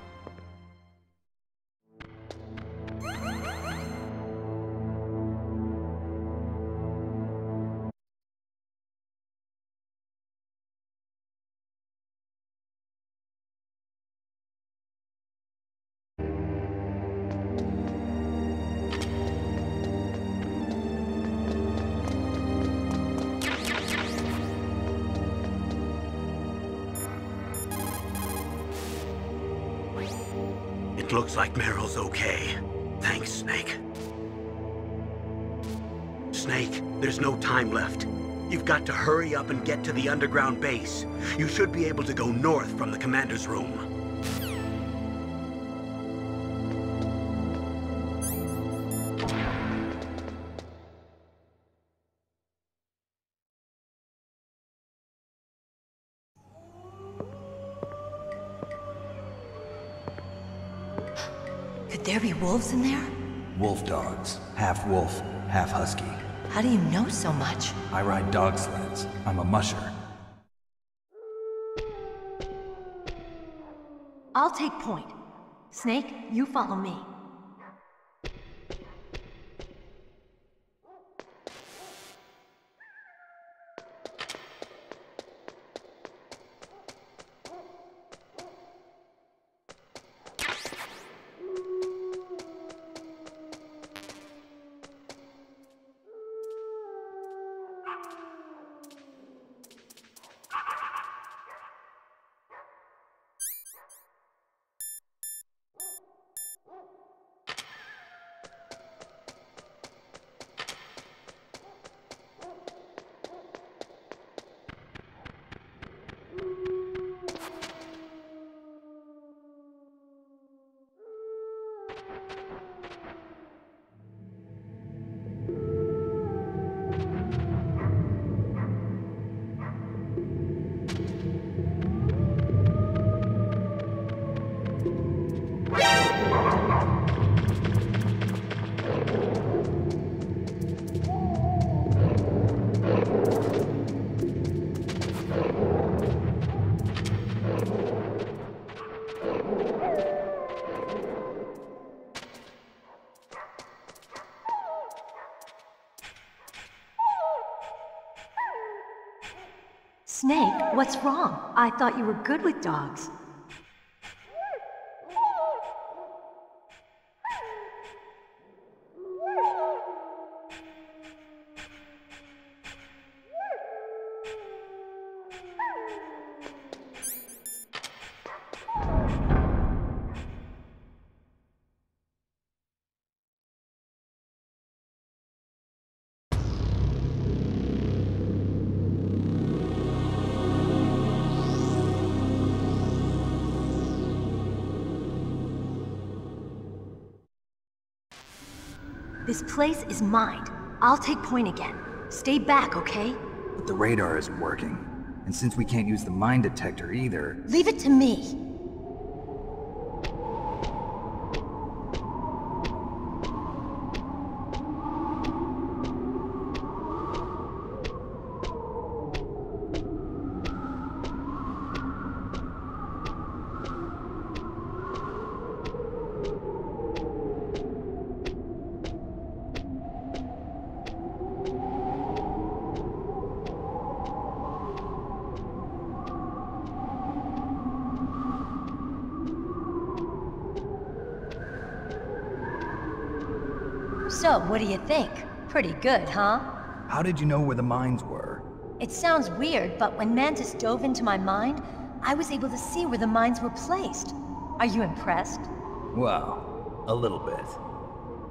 Looks like Meryl's okay. Thanks, Snake. Snake, there's no time left. You've got to hurry up and get to the underground base. You should be able to go north from the commander's room. Could there be wolves in there? Wolf dogs. Half wolf, half husky. How do you know so much? I ride dog sleds. I'm a musher. I'll take point. Snake, you follow me. Snake, what's wrong? I thought you were good with dogs. This place is mined. I'll take point again. Stay back, okay? But the radar isn't working. And since we can't use the mine detector either... Leave it to me. So, what do you think? Pretty good, huh? How did you know where the mines were? It sounds weird, but when Mantis dove into my mind, I was able to see where the mines were placed. Are you impressed? Well, a little bit.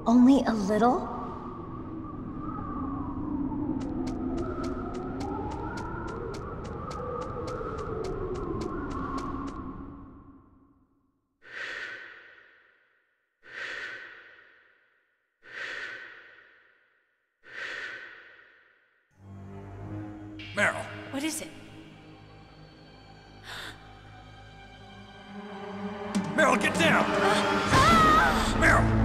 Only a little? Meryl! What is it? Meryl, get down! Meryl!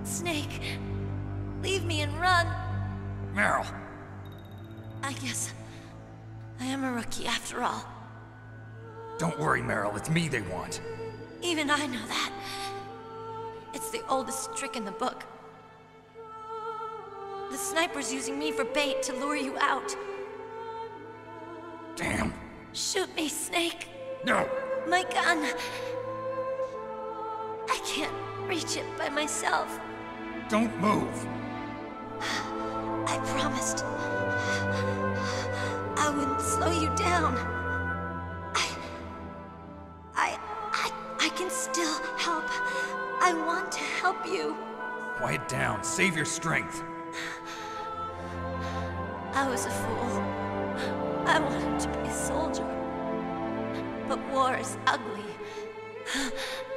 Snake, leave me and run. Meryl! I guess I am a rookie after all. Don't worry, Meryl. It's me they want. Even I know that. It's the oldest trick in the book. The sniper's using me for bait to lure you out. Damn. Shoot me, Snake. No. My gun. I can't reach it by myself. Don't move. I promised I wouldn't slow you down. I can still help. I want to help you. Quiet down. Save your strength. I was a fool. I wanted to be a soldier. But war is ugly.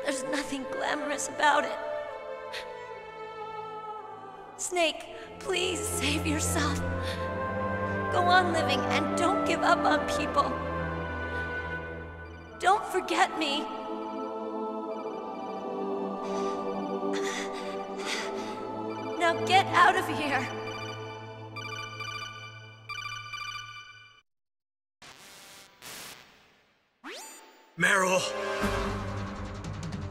There's nothing glamorous about it. Snake, please save yourself. Go on living and don't give up on people. Don't forget me. Now get out of here. Meryl!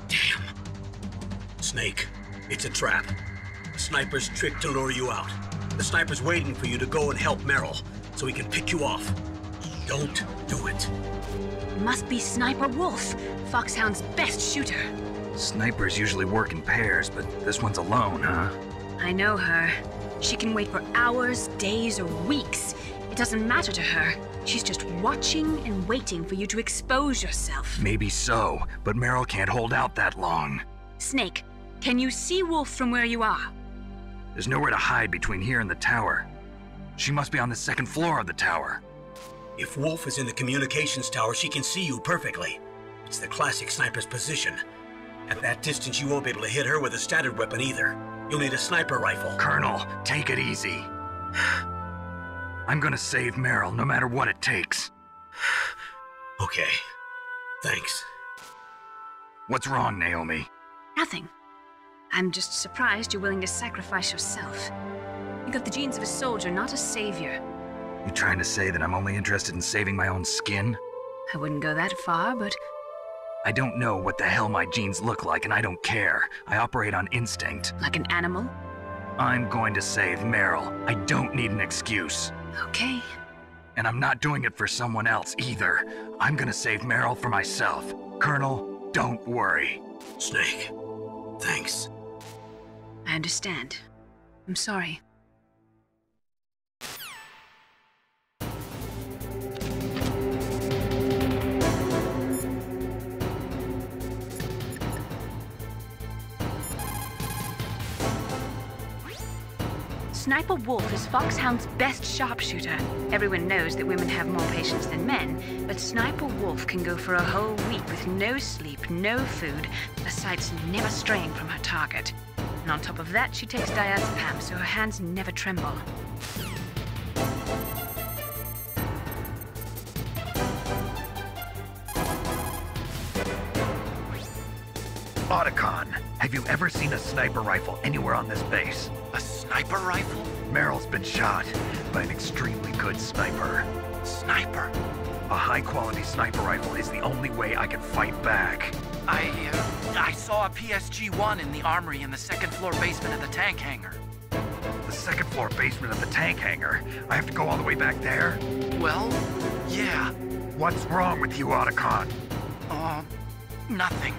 Damn. Snake, it's a trap. The sniper's trick to lure you out. The sniper's waiting for you to go and help Meryl, so he can pick you off. Don't do it. It must be Sniper Wolf, Foxhound's best shooter. Snipers usually work in pairs, but this one's alone, huh? I know her. She can wait for hours, days, or weeks. It doesn't matter to her. She's just watching and waiting for you to expose yourself. Maybe so, but Meryl can't hold out that long. Snake, can you see Wolf from where you are? There's nowhere to hide between here and the tower. She must be on the second floor of the tower. If Wolf is in the communications tower, she can see you perfectly. It's the classic sniper's position. At that distance, you won't be able to hit her with a standard weapon either. You'll need a sniper rifle. Colonel, take it easy. I'm gonna save Meryl, no matter what it takes. Okay. Thanks. What's wrong, Naomi? Nothing. I'm just surprised you're willing to sacrifice yourself. You got the genes of a soldier, not a savior. You trying to say that I'm only interested in saving my own skin? I wouldn't go that far, but... I don't know what the hell my genes look like, and I don't care. I operate on instinct. Like an animal? I'm going to save Meryl. I don't need an excuse. Okay. And I'm not doing it for someone else either. I'm gonna save Meryl for myself. Colonel, don't worry. Snake, thanks. I understand. I'm sorry. Sniper Wolf is Foxhound's best sharpshooter. Everyone knows that women have more patience than men, but Sniper Wolf can go for a whole week with no sleep, no food, her sights never straying from her target. And on top of that, she takes diazepam so her hands never tremble. Otacon, have you ever seen a sniper rifle anywhere on this base? A sniper rifle? Meryl's been shot by an extremely good sniper. Sniper? A high-quality sniper rifle is the only way I can fight back. I saw a PSG-1 in the armory in the second-floor basement of the tank hangar. The second-floor basement of the tank hangar? I have to go all the way back there? Well, yeah. What's wrong with you, Otacon? Nothing.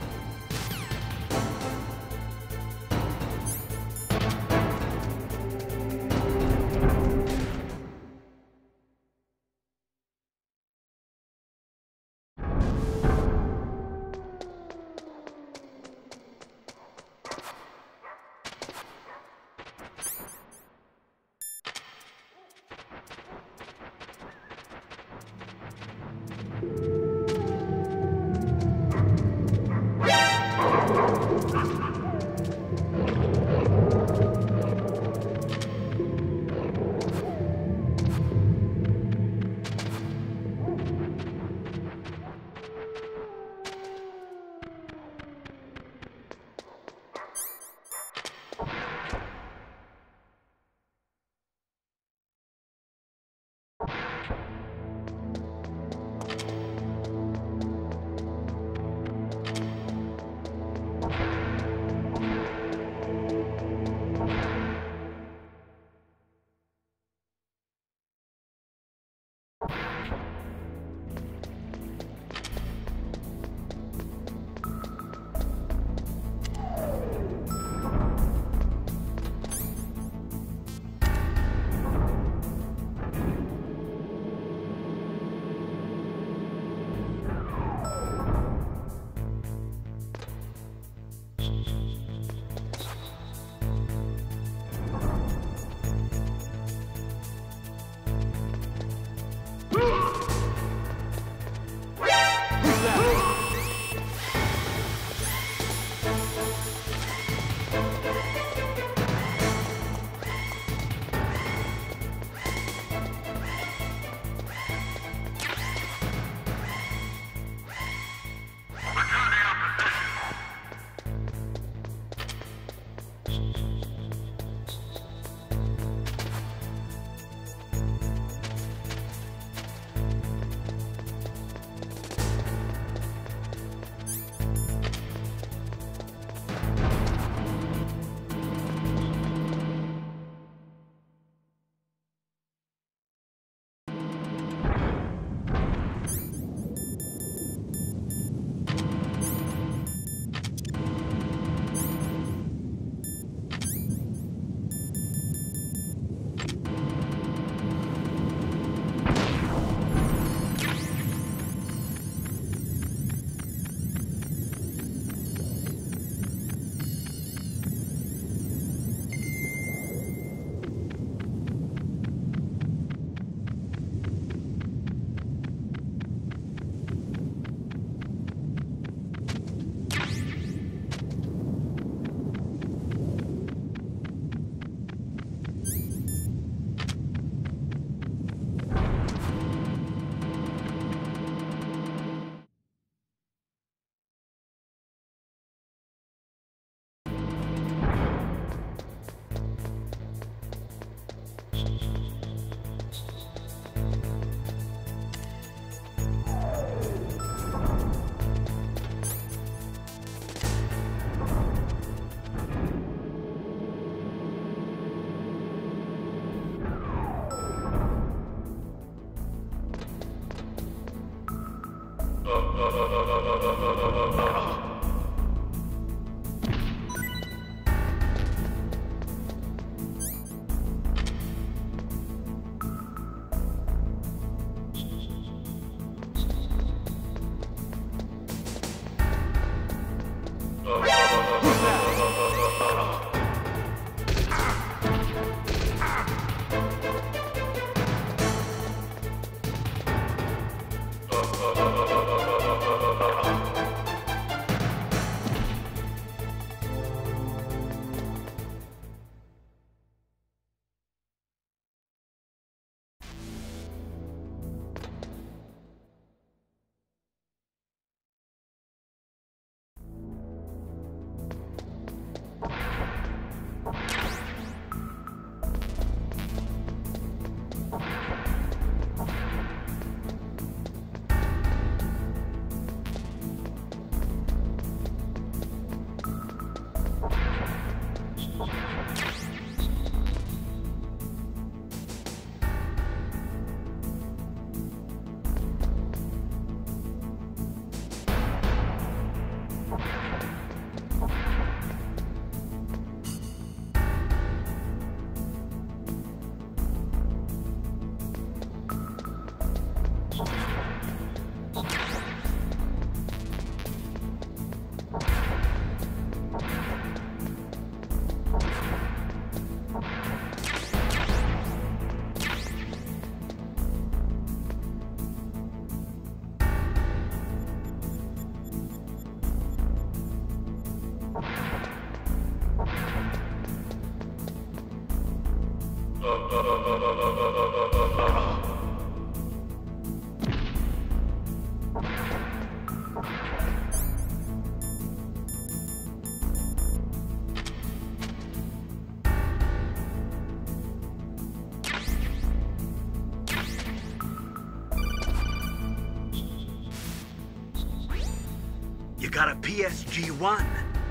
You got a PSG-1.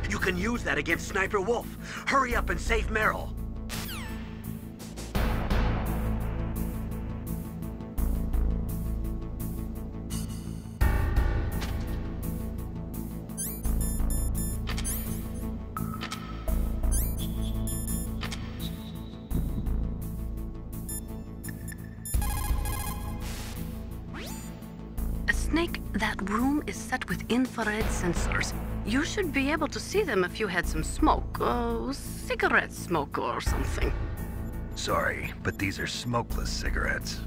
You can use that against Sniper Wolf. Hurry up and save Meryl. Snake, that room is set with infrared sensors. You should be able to see them if you had some smoke. Cigarette smoke or something. Sorry, but these are smokeless cigarettes.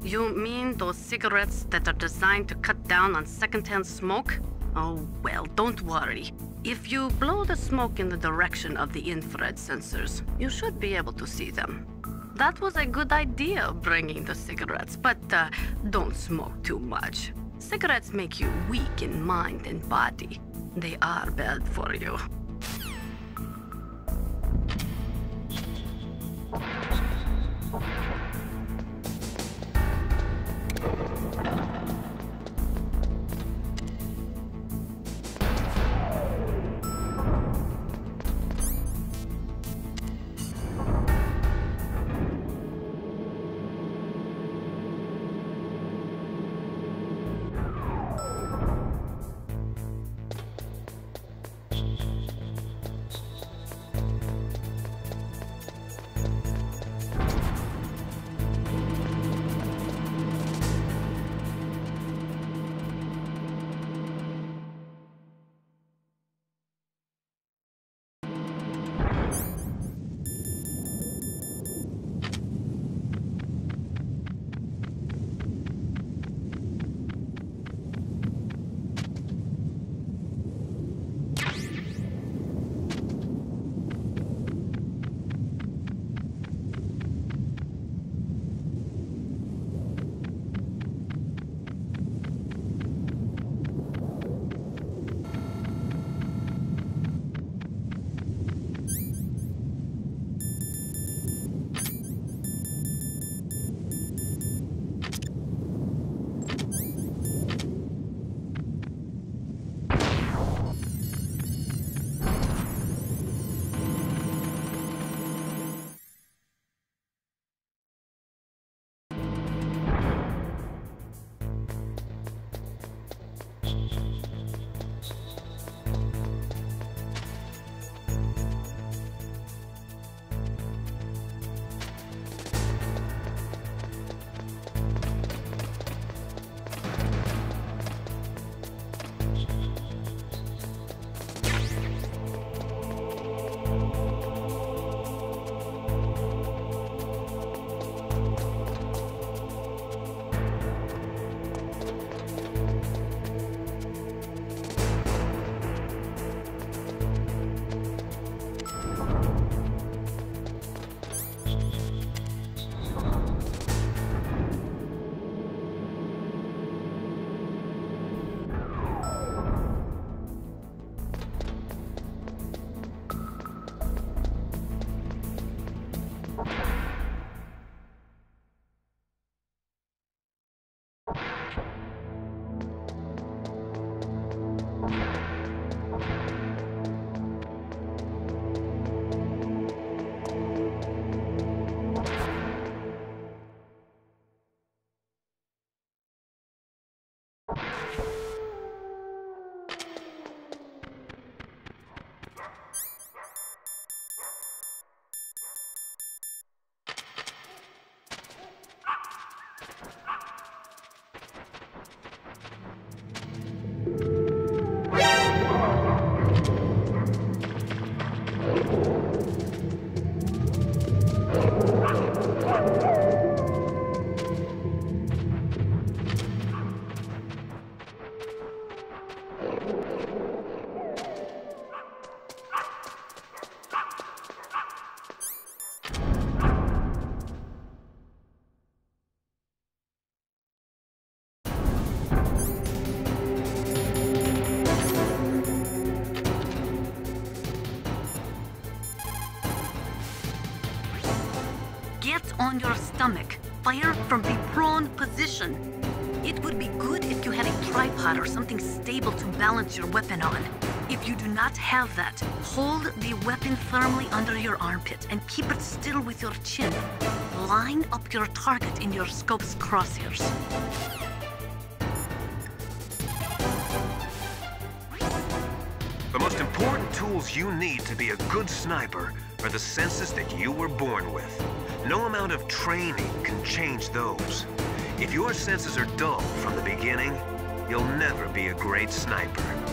You mean those cigarettes that are designed to cut down on secondhand smoke? Oh, well, don't worry. If you blow the smoke in the direction of the infrared sensors, you should be able to see them. That was a good idea, bringing the cigarettes, but don't smoke too much. Cigarettes make you weak in mind and body. They are bad for you. Get on your stomach. Fire from the prone position. It would be good if you had a tripod or something stable to balance your weapon on. If you do not have that, hold the weapon firmly under your armpit and keep it still with your chin. Line up your target in your scope's crosshairs. The most important tools you need to be a good sniper are the senses that you were born with. No amount of training can change those. If your senses are dull from the beginning, you'll never be a great sniper.